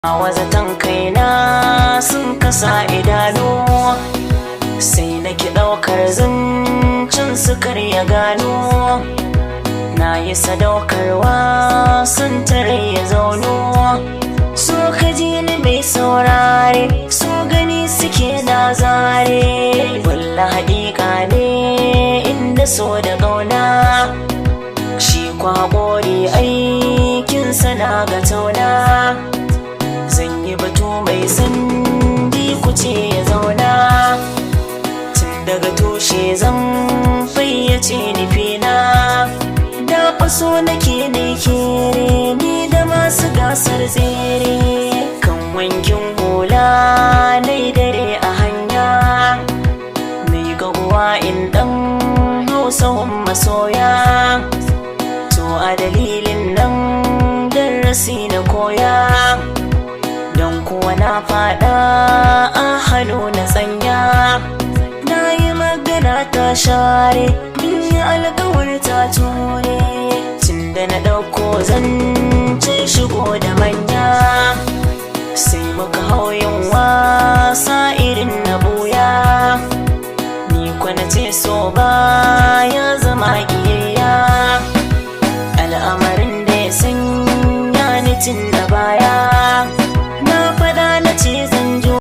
Wazatan kaina sun kasa idanu, sai nake ɗaukar zancen su karya gano. Na yi sadaukarwa sun tare ya zauno. So ka ji ni mai saurare, so gani suke na zare. Walla haƙiƙa ne inda so da ƙauna, shi kwaɓori aikinsa na ga tauna. Zan yi batu mai sandi kuce ya zauna, tun daga tushe zan fayyace nufina. Da faso nake ne kere ni da masu gasar tsere, kan wankin hula nai dare a hanya. Mai gaguwa in ɗan hausahun masoya, to a dalilin nan darasi na koya. Don kuwa na faɗa a hannu na tsanya, na yi magana ta share, min yi alkawar ta ture. Tun da na ɗauko zance shigo da manya, sai muka hau yin wasa irin na buya. Ni kwana ce so ba ya zama ƙiyayya, al'amarin da ya sanya ni tun